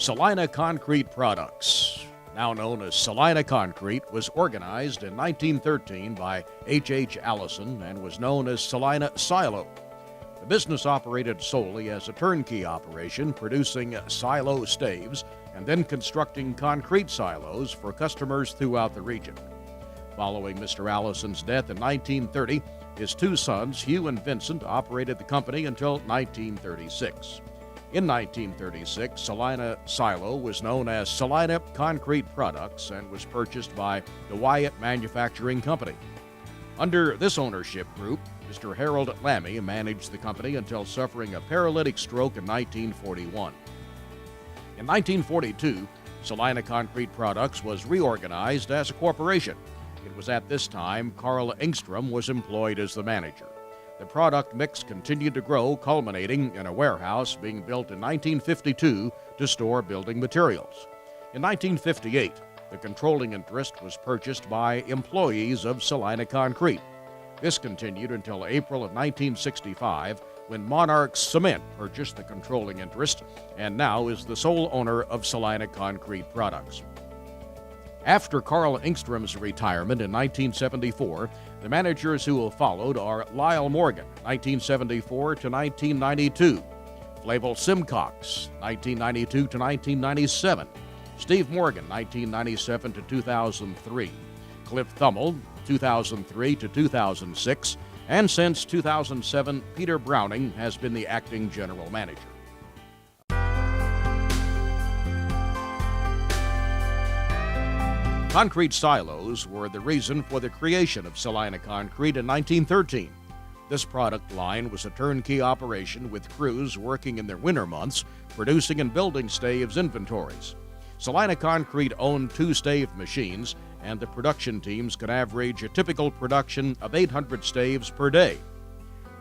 Salina Concrete Products, now known as Salina Concrete, was organized in 1913 by H. Allison and was known as Salina Silo. The business operated solely as a turnkey operation, producing silo staves and then constructing concrete silos for customers throughout the region. Following Mr. Allison's death in 1930, his two sons, Hugh and Vincent, operated the company until 1936. In 1936, Salina Silo was known as Salina Concrete Products and was purchased by the Wyatt Manufacturing Company. Under this ownership group, Mr. Harold Lammy managed the company until suffering a paralytic stroke in 1941. In 1942, Salina Concrete Products was reorganized as a corporation. It was at this time Carl Engstrom was employed as the manager. The product mix continued to grow, culminating in a warehouse being built in 1952 to store building materials. In 1958, the controlling interest was purchased by employees of Salina Concrete. This continued until April of 1965, when Monarch Cement purchased the controlling interest and now is the sole owner of Salina Concrete Products. After Carl Engstrom's retirement in 1974, the managers who have followed are Lyle Morgan, 1974 to 1992, Flavel Simcox, 1992 to 1997, Steve Morgan, 1997 to 2003, Cliff Thummel, 2003 to 2006, and since 2007, Peter Browning has been the acting general manager. Concrete silos were the reason for the creation of Salina Concrete in 1913. This product line was a turnkey operation with crews working in the winter months, producing and building staves inventories. Salina Concrete owned two stave machines, and the production teams could average a typical production of 800 staves per day.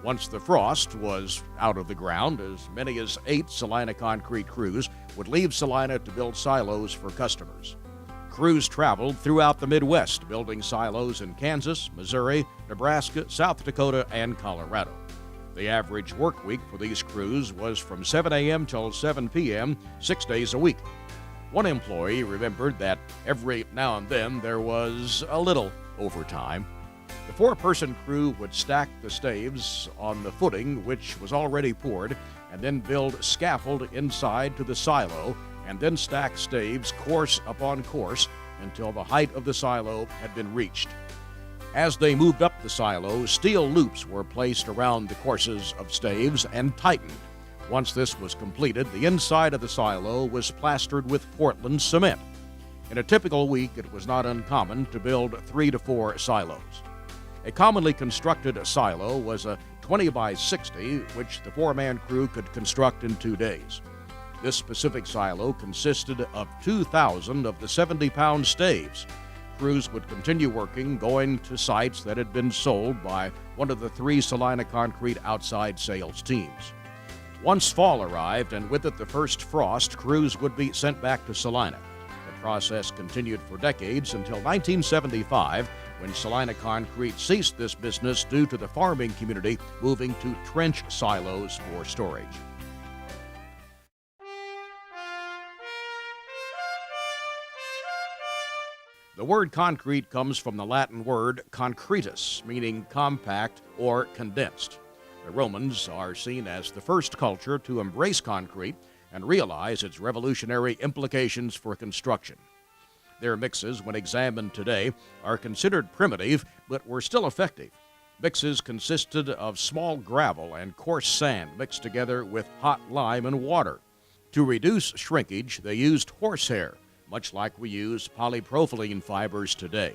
Once the frost was out of the ground, as many as 8 Salina Concrete crews would leave Salina to build silos for customers. Crews traveled throughout the Midwest, building silos in Kansas, Missouri, Nebraska, South Dakota, and Colorado. The average work week for these crews was from 7 a.m. till 7 p.m., 6 days a week. One employee remembered that every now and then there was a little overtime. The 4-person crew would stack the staves on the footing, which was already poured, and then build scaffold inside to the silo, and then stack staves course upon course until the height of the silo had been reached. As they moved up the silo, steel loops were placed around the courses of staves and tightened. Once this was completed, the inside of the silo was plastered with Portland cement. In a typical week, it was not uncommon to build 3 to 4 silos. A commonly constructed silo was a 20 by 60, which the 4-man crew could construct in 2 days. This specific silo consisted of 2,000 of the 70-pound staves. Crews would continue working, going to sites that had been sold by one of the 3 Salina Concrete outside sales teams. Once fall arrived, and with it the first frost, crews would be sent back to Salina. The process continued for decades until 1975, when Salina Concrete ceased this business due to the farming community moving to trench silos for storage. The word concrete comes from the Latin word concretus, meaning compact or condensed. The Romans are seen as the first culture to embrace concrete and realize its revolutionary implications for construction. Their mixes, when examined today, are considered primitive, but were still effective. Mixes consisted of small gravel and coarse sand mixed together with hot lime and water. To reduce shrinkage, they used horsehair, much like we use polypropylene fibers today.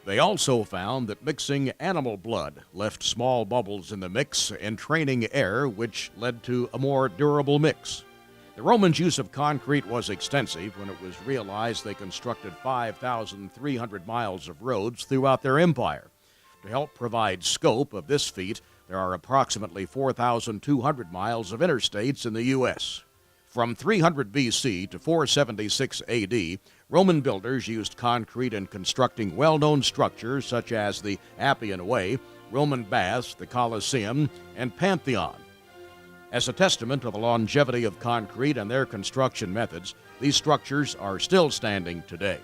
They also found that mixing animal blood left small bubbles in the mix, entraining air, which led to a more durable mix. The Romans' use of concrete was extensive. When it was realized, they constructed 5,300 miles of roads throughout their empire. To help provide scope of this feat, there are approximately 4,200 miles of interstates in the U.S. From 300 BC to 476 AD, Roman builders used concrete in constructing well-known structures such as the Appian Way, Roman baths, the Colosseum, and Pantheon. As a testament to the longevity of concrete and their construction methods, these structures are still standing today.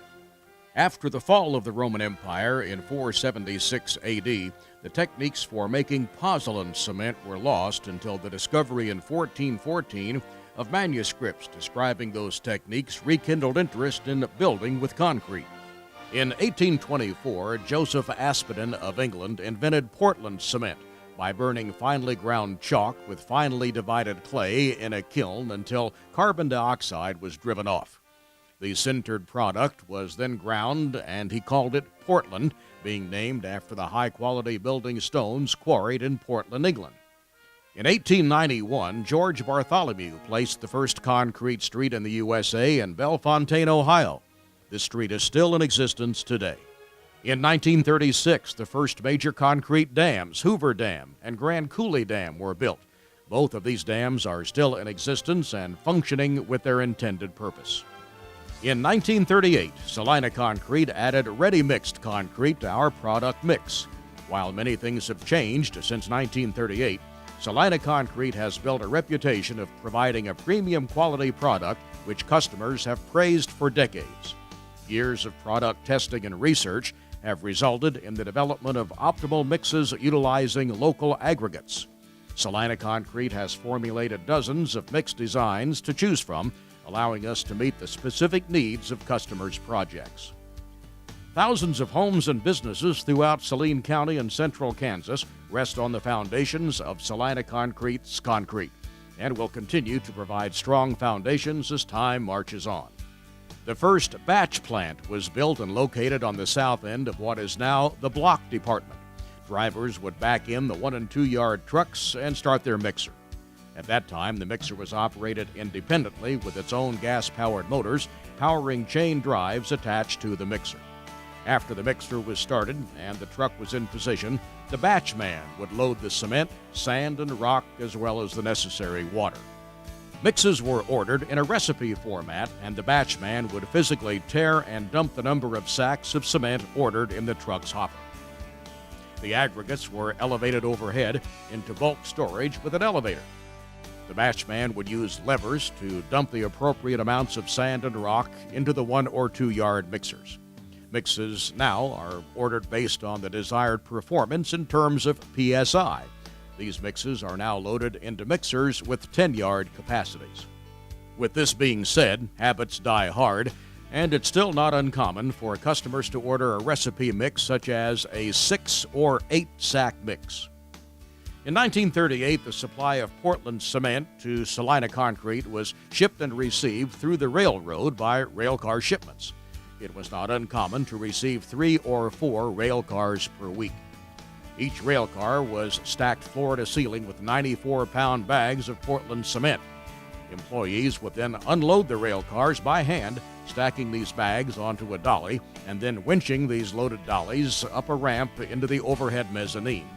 After the fall of the Roman Empire in 476 AD, the techniques for making pozzolan cement were lost until the discovery in 1414 of manuscripts describing those techniques rekindled interest in building with concrete. In 1824, Joseph Aspdin of England invented Portland cement by burning finely ground chalk with finely divided clay in a kiln until carbon dioxide was driven off. The sintered product was then ground, and he called it Portland, being named after the high-quality building stones quarried in Portland, England. In 1891, George Bartholomew placed the first concrete street in the USA in Bellefontaine, Ohio. This street is still in existence today. In 1936, the first major concrete dams, Hoover Dam and Grand Coulee Dam, were built. Both of these dams are still in existence and functioning with their intended purpose. In 1938, Salina Concrete added ready-mixed concrete to our product mix. While many things have changed since 1938, Salina Concrete has built a reputation of providing a premium quality product which customers have praised for decades. Years of product testing and research have resulted in the development of optimal mixes utilizing local aggregates. Salina Concrete has formulated dozens of mix designs to choose from, allowing us to meet the specific needs of customers' projects. Thousands of homes and businesses throughout Saline County and central Kansas rest on the foundations of Salina Concrete's concrete and will continue to provide strong foundations as time marches on. The first batch plant was built and located on the south end of what is now the block department. Drivers would back in the 1- and 2-yard trucks and start their mixer. At that time, the mixer was operated independently with its own gas-powered motors, powering chain drives attached to the mixer. After the mixer was started and the truck was in position, the batch man would load the cement, sand, and rock, as well as the necessary water. Mixes were ordered in a recipe format, and the batch man would physically tear and dump the number of sacks of cement ordered in the truck's hopper. The aggregates were elevated overhead into bulk storage with an elevator. The batch man would use levers to dump the appropriate amounts of sand and rock into the 1- or 2-yard mixers. Mixes now are ordered based on the desired performance in terms of PSI. These mixes are now loaded into mixers with 10-yard capacities. With this being said, habits die hard, and it's still not uncommon for customers to order a recipe mix such as a 6- or 8-sack mix. In 1938, the supply of Portland cement to Salina Concrete was shipped and received through the railroad by railcar shipments. It was not uncommon to receive 3 or 4 rail cars per week. Each rail car was stacked floor to ceiling with 94-pound bags of Portland cement. Employees would then unload the rail cars by hand, stacking these bags onto a dolly and then winching these loaded dollies up a ramp into the overhead mezzanine.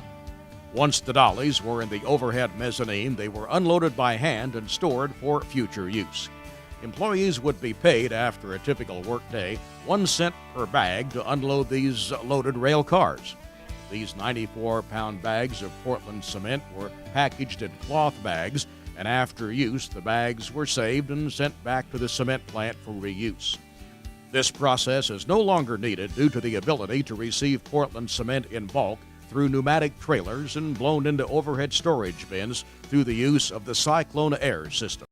Once the dollies were in the overhead mezzanine, they were unloaded by hand and stored for future use. Employees would be paid after a typical workday 1 cent per bag to unload these loaded rail cars. These 94-pound bags of Portland cement were packaged in cloth bags, and after use, the bags were saved and sent back to the cement plant for reuse. This process is no longer needed due to the ability to receive Portland cement in bulk through pneumatic trailers and blown into overhead storage bins through the use of the Cyclone Air system.